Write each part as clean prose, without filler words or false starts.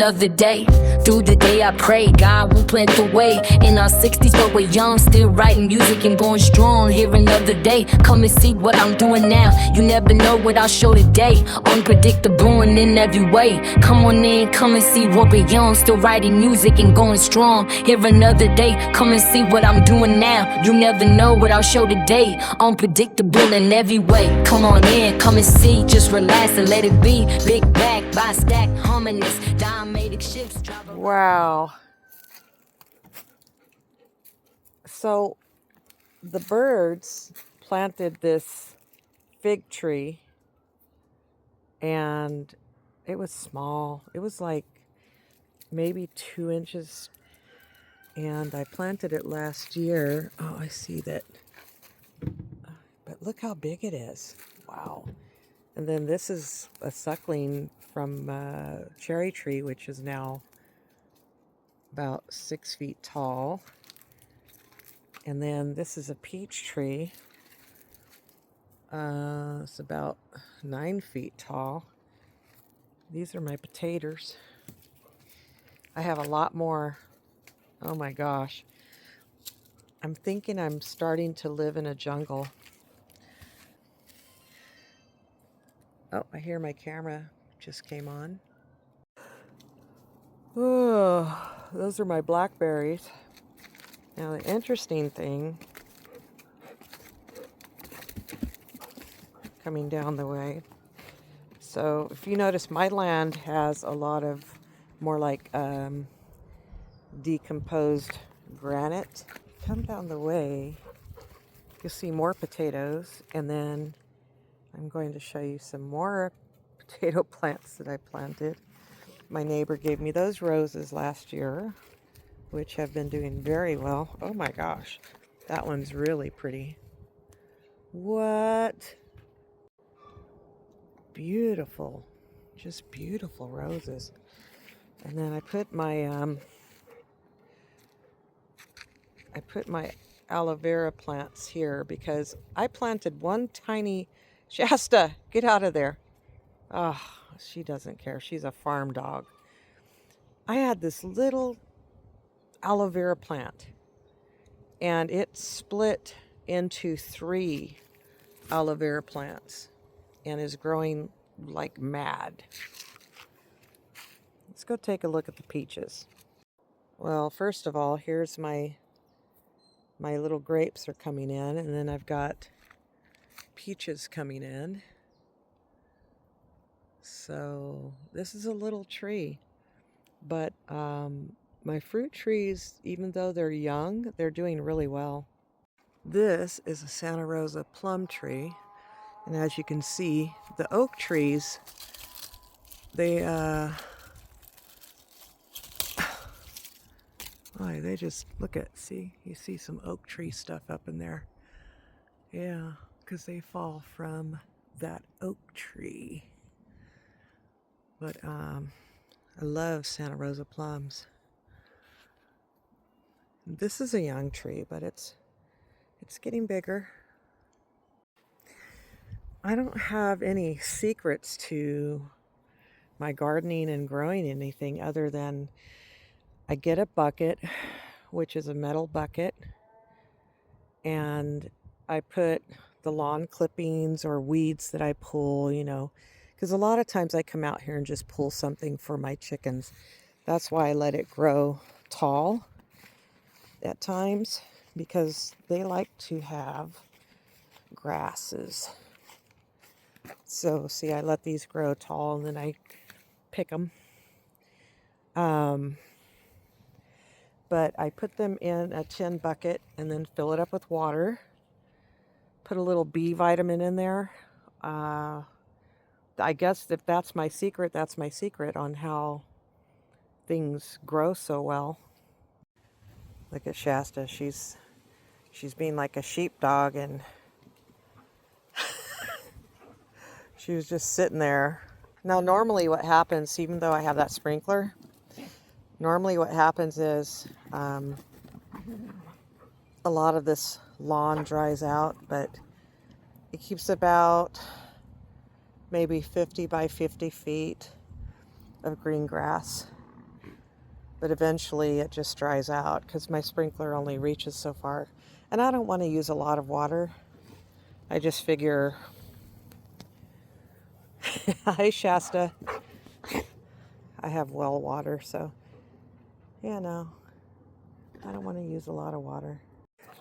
another day. Through the day I pray, God will plant the way. In our 60s but we're young, still writing music and going strong. Here another day, come and see what I'm doing now. You never know what I'll show today. Unpredictable and in every way. Come on in, come and see what we're young, still writing music and going strong. Here another day, come and see what I'm doing now. You never know what I'll show today. Unpredictable in every way. Come on in, come and see, just relax and let it be. Big back, by stack, harmonious, diametric shifts. Wow. So the birds planted this fig tree, and it was small. It was like maybe 2 inches, and I planted it last year. Oh, I see that. But look how big it is. Wow. And then this is a suckling from a cherry tree, which is now about 6 feet tall. And then this is a peach tree. It's about 9 feet tall. These are my potatoes. I have a lot more. Oh my gosh. I'm thinking I'm starting to live in a jungle. Oh, I hear my camera just came on. Oh, those are my blackberries. Now the interesting thing, coming down the way. So if you notice, my land has a lot of more like decomposed granite. Come down the way, you'll see more potatoes, and then I'm going to show you some more potato plants that I planted. My neighbor gave me those roses last year, which have been doing very well. Oh my gosh, that one's really pretty. What? Beautiful, just beautiful roses. And then I put my aloe vera plants here because I planted one tiny. Shasta, get out of there. Oh, she doesn't care. She's a farm dog. I had this little aloe vera plant, and it split into 3 aloe vera plants and is growing like mad. Let's go take a look at the peaches. Well, first of all, here's my little grapes are coming in, and then I've got peaches coming in. So this is a little tree, but my fruit trees, even though they're young, they're doing really well. This is a Santa Rosa plum tree, and as you can see, the oak trees, they just, look at, see, you see some oak tree stuff up in there. Yeah, because they fall from that oak tree. But I love Santa Rosa plums. This is a young tree, but it's getting bigger. I don't have any secrets to my gardening and growing anything other than I get a bucket, which is a metal bucket, and I put the lawn clippings or weeds that I pull, because a lot of times I come out here and just pull something for my chickens. That's why I let it grow tall at times, because they like to have grasses. So see, I let these grow tall and then I pick them. But I put them in a tin bucket and then fill it up with water. Put a little B vitamin in there. I guess if that's my secret, that's my secret on how things grow so well. Look at Shasta. She's being like a sheepdog, and she was just sitting there. Now, normally what happens, even though I have that sprinkler, normally what happens is a lot of this lawn dries out, but it keeps about maybe 50 by 50 feet of green grass. but eventually it just dries out because my sprinkler only reaches so far. And I don't want to use a lot of water. I just figure, hi Shasta, I have well water, so yeah, no, I don't want to use a lot of water.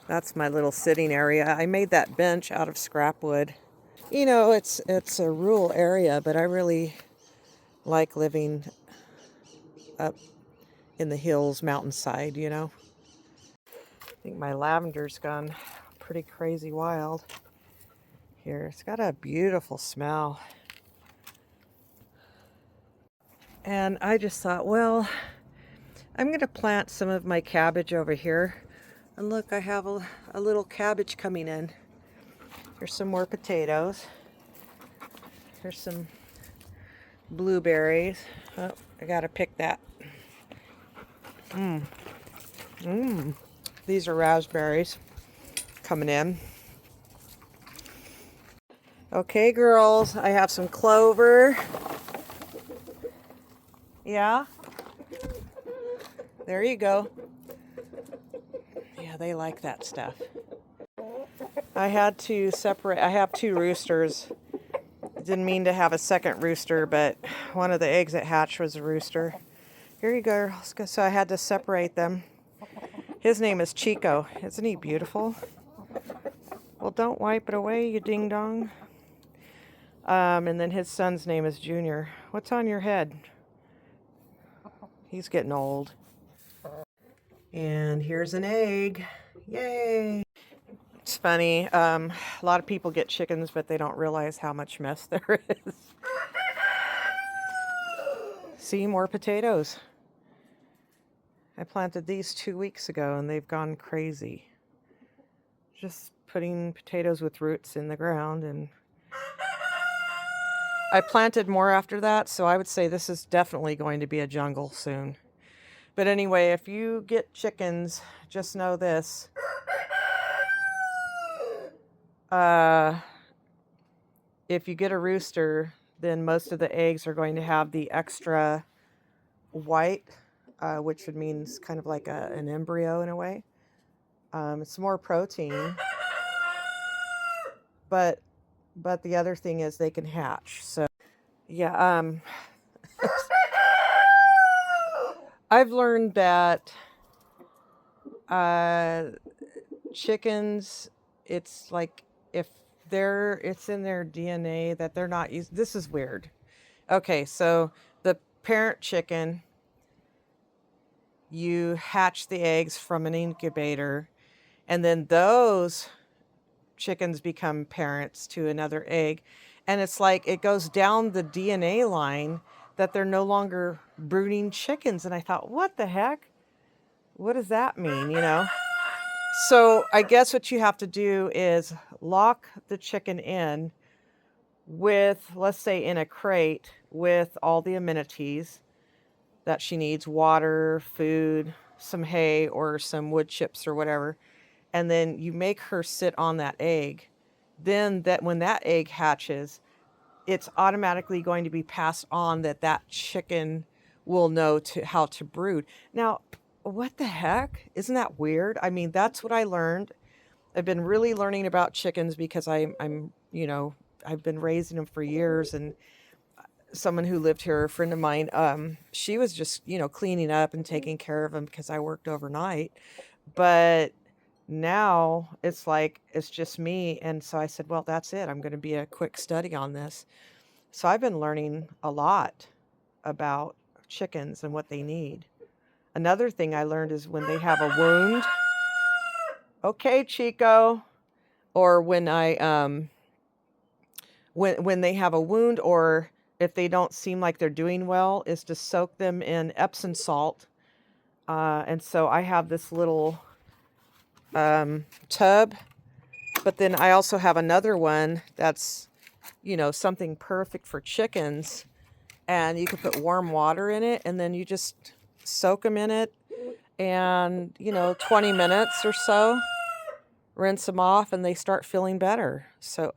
That's my little sitting area. I made that bench out of scrap wood. You know, it's a rural area, but I really like living up in the hills, mountainside, you know. I think my lavender's gone pretty crazy wild here. It's got a beautiful smell. And I just thought, well, I'm going to plant some of my cabbage over here. And look, I have a little cabbage coming in. Here's some more potatoes. Here's some blueberries. Oh, I got to pick that. These are raspberries coming in. Okay, girls, I have some clover. Yeah? There you go. Yeah, they like that stuff. I had to separate. I have 2 roosters. Didn't mean to have a second rooster, but one of the eggs that hatched was a rooster. Here you go. So I had to separate them. His name is Chico. Isn't he beautiful? Well, don't wipe it away, you ding dong. And then his son's name is Junior. What's on your head? He's getting old. And here's an egg. Yay! It's funny. A lot of people get chickens, but they don't realize how much mess there is. See, more potatoes. I planted these 2 weeks ago, and they've gone crazy. Just putting potatoes with roots in the ground, and I planted more after that, so I would say this is definitely going to be a jungle soon. But anyway, if you get chickens, just know this. If you get a rooster, then most of the eggs are going to have the extra white, which would mean it's kind of like an embryo in a way. It's more protein. But the other thing is they can hatch. So yeah, I've learned that chickens, it's like if it's in their DNA that they're not used. This is weird. Okay, so the parent chicken, you hatch the eggs from an incubator, and then those chickens become parents to another egg, and it's like it goes down the DNA line that they're no longer brooding chickens. And I thought, what the heck? What does that mean, you know? So I guess what you have to do is lock the chicken in with, let's say, in a crate with all the amenities that she needs: water, food, some hay, or some wood chips or whatever. And then you make her sit on that egg. Then that when that egg hatches, it's automatically going to be passed on that chicken will know how to brood. Now, what the heck? Isn't that weird? I mean, that's what I learned. I've been really learning about chickens because I'm you know, I've been raising them for years. And someone who lived here, a friend of mine, she was just, you know, cleaning up and taking care of them because I worked overnight. But now it's like, it's just me. And so I said, well, that's it. I'm going to be a quick study on this. So I've been learning a lot about chickens and what they need. Another thing I learned is when they have a wound. Okay, Chico. Or when when they have a wound, or if they don't seem like they're doing well, is to soak them in Epsom salt. And so I have this little tub, but then I also have another one that's, you know, something perfect for chickens. And you can put warm water in it, and then you just soak them in it, and, you know, 20 minutes or so, rinse them off, and they start feeling better. So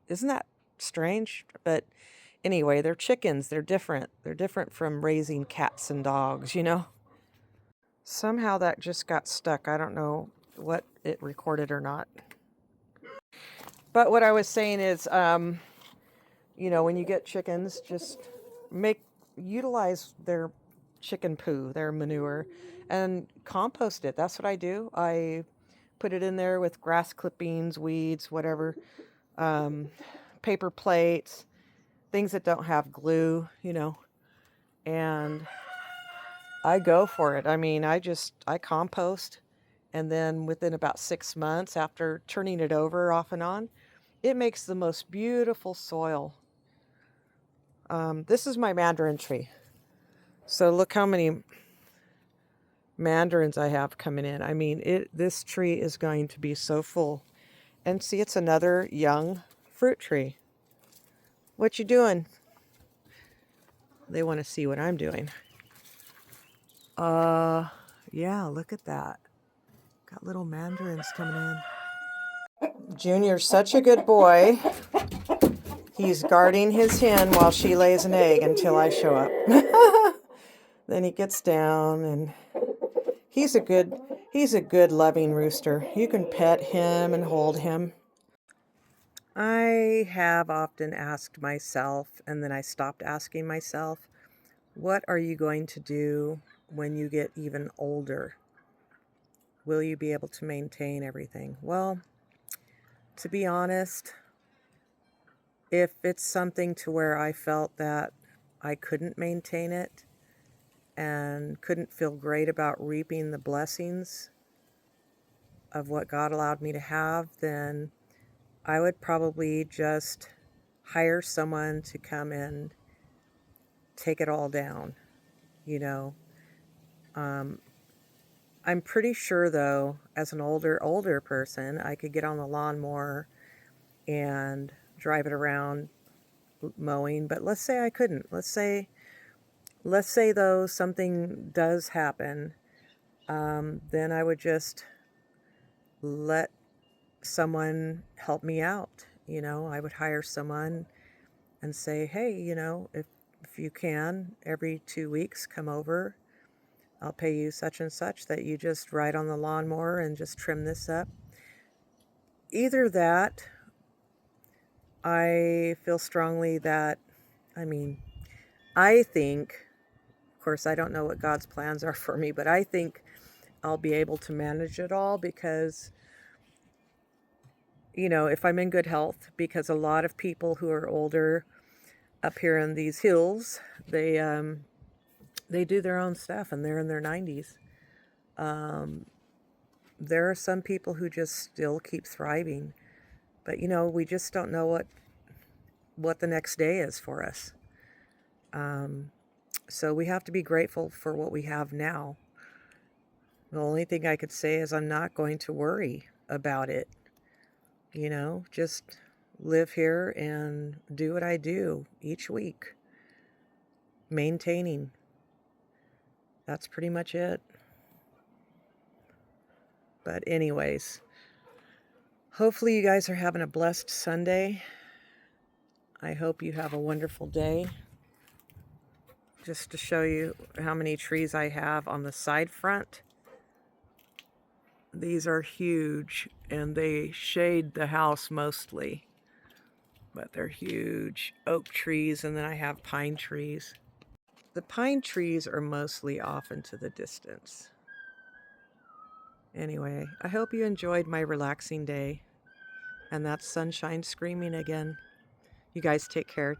isn't that strange? But anyway, they're chickens. They're different. They're different from raising cats and dogs, you know? Somehow that just got stuck. I don't know what it recorded or not. But what I was saying is, you know, when you get chickens, just utilize their chicken poo, their manure, and compost it. That's what I do. I put it in there with grass clippings, weeds, whatever, paper plates, things that don't have glue, you know, and I go for it. I mean, I compost, and then within about 6 months after turning it over off and on, it makes the most beautiful soil. This is my mandarin tree. So look how many mandarins I have coming in. I mean, this tree is going to be so full. And see, it's another young fruit tree. What you doing? They want to see what I'm doing. Yeah, look at that. Got little mandarins coming in. Junior's such a good boy. He's guarding his hen while she lays an egg until I show up. Then he gets down, and he's a good loving rooster. You can pet him and hold him. I have often asked myself, and then I stopped asking myself, what are you going to do when you get even older? Will you be able to maintain everything? Well, to be honest, if it's something to where I felt that I couldn't maintain it and couldn't feel great about reaping the blessings of what God allowed me to have, then I would probably just hire someone to come and take it all down, you know. I'm pretty sure, though, as an older person, I could get on the lawnmower and drive it around mowing. But let's say I couldn't. Let's say though something does happen, then I would just let someone help me out. You know, I would hire someone and say, hey, you know, if you can, every 2 weeks, come over. I'll pay you such and such that you just ride on the lawnmower and just trim this up. Either that, I feel strongly that, I mean, I think, of course, I don't know what God's plans are for me, but I think I'll be able to manage it all because, you know, if I'm in good health, because a lot of people who are older up here in these hills, they do their own stuff and they're in their 90s. There are some people who just still keep thriving, but you know, we just don't know what the next day is for us. So we have to be grateful for what we have now. The only thing I could say is I'm not going to worry about it. You know, just live here and do what I do each week. Maintaining. That's pretty much it. But anyways, hopefully you guys are having a blessed Sunday. I hope you have a wonderful day. Just to show you how many trees I have on the side front. These are huge and they shade the house mostly. But they're huge oak trees, and then I have pine trees. The pine trees are mostly off into the distance. Anyway, I hope you enjoyed my relaxing day. And that's sunshine screaming again. You guys take care.